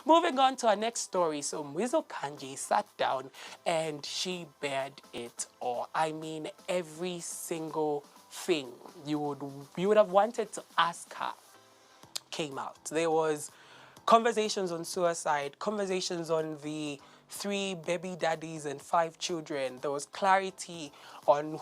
Moving on to our next story. So Mwizukanji sat down and she bared it all. I mean, every single thing you would have wanted to ask her came out. There was conversations on suicide, conversations on the 3 baby daddies and 5 children. There was clarity on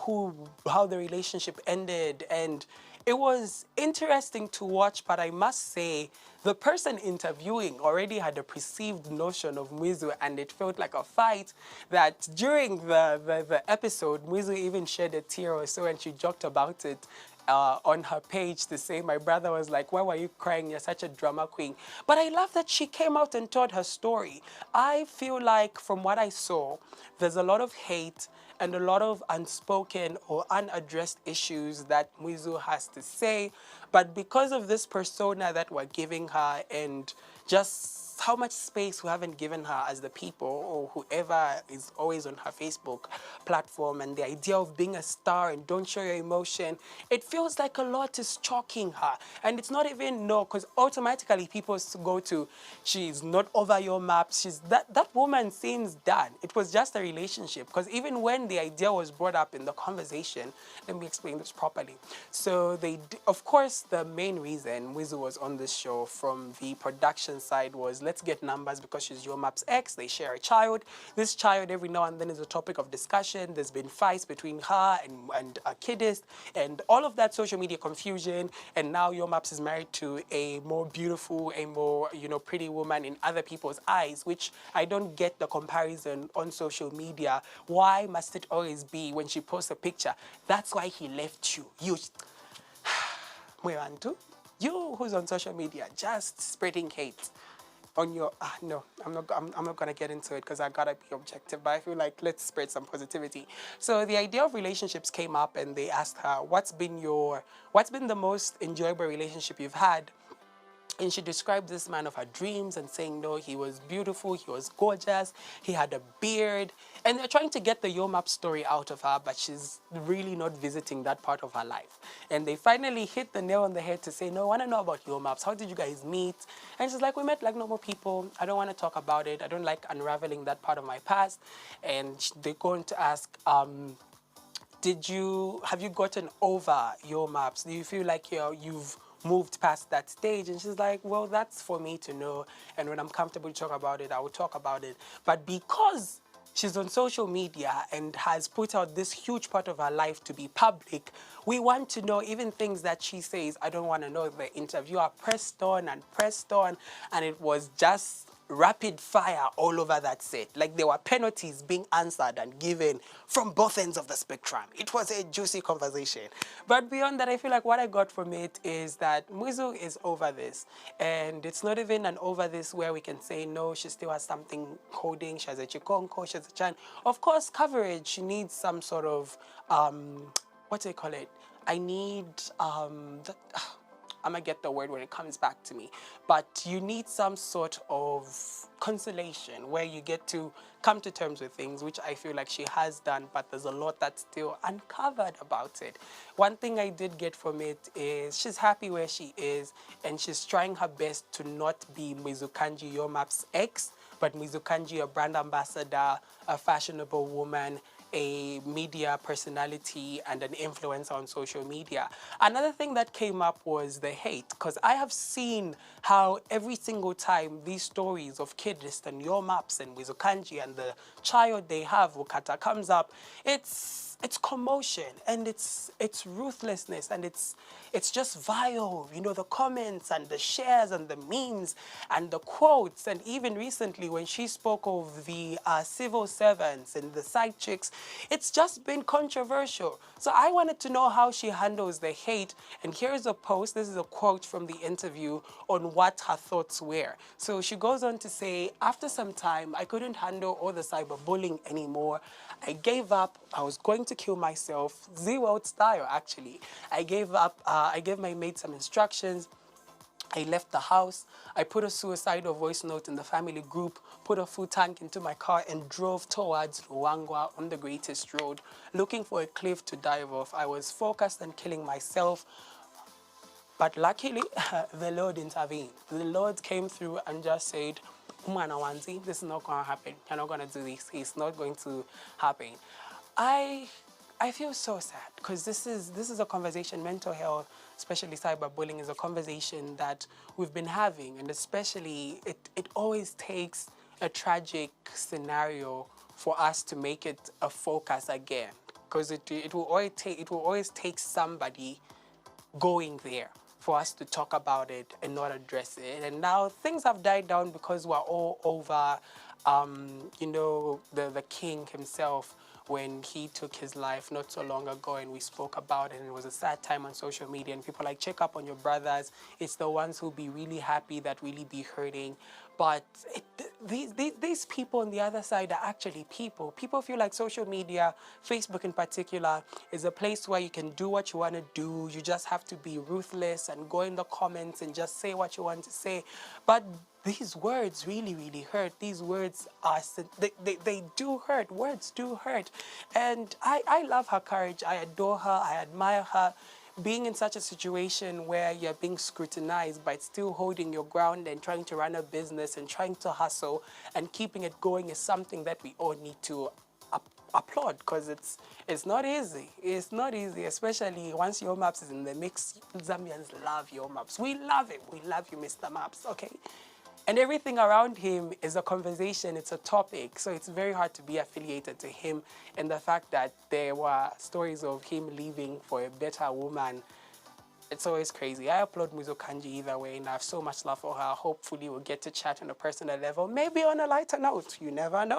how the relationship ended, and it was interesting to watch, but I must say the person interviewing already had a perceived notion of Mwizu, and it felt like a fight that during the episode, Mwizu even shed a tear or so, and she joked about it on her page to say, my brother was like, why were you crying? You're such a drama queen. But I love that she came out and told her story. I feel like from what I saw, there's a lot of hate and a lot of unspoken or unaddressed issues that Mwizu has to say. But because of this persona that we're giving her and just how much space we haven't given her as the people or whoever is always on her Facebook platform, and the idea of being a star and don't show your emotion, it feels like a lot is choking her. And it's not even because automatically people go to, she's not over your maps. That woman seems done. It was just a relationship, because even when the idea was brought up in the conversation, let me explain this properly. So of course, the main reason Mwizu was on this show from the production side was, let's get numbers because she's your map's ex. They share a child. This child every now and then is a topic of discussion. There's been fights between her and a kidist and all of that social media confusion. And now your maps is married to a more beautiful, a more, pretty woman in other people's eyes, which I don't get the comparison on social media. Why must it always be when she posts a picture? That's why he left you. Mwirantu, you who's on social media, just spreading hate on your, no, I'm not gonna get into it because I gotta be objective, but I feel like let's spread some positivity. So the idea of relationships came up and they asked her, what's been the most enjoyable relationship you've had? And she described this man of her dreams and saying, no, he was beautiful, he was gorgeous, he had a beard. And they're trying to get the Yomap story out of her, but she's really not visiting that part of her life. And they finally hit the nail on the head to say, no, I want to know about Yomaps. How did you guys meet? And she's like, we met like normal people. I don't want to talk about it. I don't like unraveling that part of my past. And they're going to ask, have you gotten over Yomaps? Do you feel like you've moved past that stage? And she's like, well, that's for me to know, and when I'm comfortable to talk about it, I will talk about it. But because she's on social media and has put out this huge part of her life to be public, we want to know even things that she says, I don't want to know. The interviewer pressed on, and it was just rapid fire all over that set. Like there were penalties being answered and given from both ends of the spectrum. It was a juicy conversation. But beyond that, I feel like what I got from it is that Mwizu is over this. And it's not even an over this where we can say, no, she still has something holding. She has a chikonko, she has a chan. Of course, coverage, she needs some sort of, what do they call it? I need, I'm gonna get the word when it comes back to me. But you need some sort of consolation where you get to come to terms with things, which I feel like she has done, but there's a lot that's still uncovered about it. One thing I did get from it is she's happy where she is, and she's trying her best to not be Mwizuknji, your map's ex, but Mwizuknji, a brand ambassador, a fashionable woman, a media personality, and an influencer on social media. Another thing that came up was the hate, because I have seen how every single time these stories of Kidist and Your Maps and Mwizukanji and the child they have, Wukata, comes up, it's commotion and it's ruthlessness, and it's just vile. The comments and the shares and the memes and the quotes. And even recently when she spoke of the civil servants and the side chicks, it's just been controversial. So I wanted to know how she handles the hate. And here's a post. This is a quote from the interview on what her thoughts were. So she goes on to say, after some time, I couldn't handle all the cyberbullying anymore. I gave up. I was going to kill myself. Zero style, actually. I gave up. I gave my mate some instructions. I left the house. I put a suicidal voice note in the family group, put a full tank into my car, and drove towards Luangwa on the greatest road, looking for a cliff to dive off. I was focused on killing myself, but luckily, the Lord intervened. The Lord came through and just said, Umwana wanzi, this is not going to happen. You're not going to do this. It's not going to happen. I feel so sad because this is a conversation. Mental health, especially cyberbullying, is a conversation that we've been having, and especially it always takes a tragic scenario for us to make it a focus again, because it will always take somebody going there for us to talk about it and not address it. And now things have died down because we're all over, you know, the king himself, when he took his life not so long ago, and we spoke about it, and it was a sad time on social media, and people like, check up on your brothers. It's the ones who be really happy that really be hurting. But these people on the other side are actually people. People feel like social media, Facebook in particular, is a place where you can do what you want to do. You just have to be ruthless and go in the comments and just say what you want to say. But these words really, really hurt. These words are, they do hurt. Words do hurt. And I love her courage. I adore her. I admire her. Being in such a situation where you're being scrutinized, but still holding your ground and trying to run a business and trying to hustle and keeping it going is something that we all need to applaud, because it's not easy. It's not easy, especially once your maps is in the mix. Zambians love your maps. We love it. We love you, Mr. Maps, okay? And everything around him is a conversation, it's a topic. So it's very hard to be affiliated to him. And the fact that there were stories of him leaving for a better woman, it's always crazy. I applaud Mwizukanji either way, and I have so much love for her. Hopefully we'll get to chat on a personal level, maybe on a lighter note. You never know.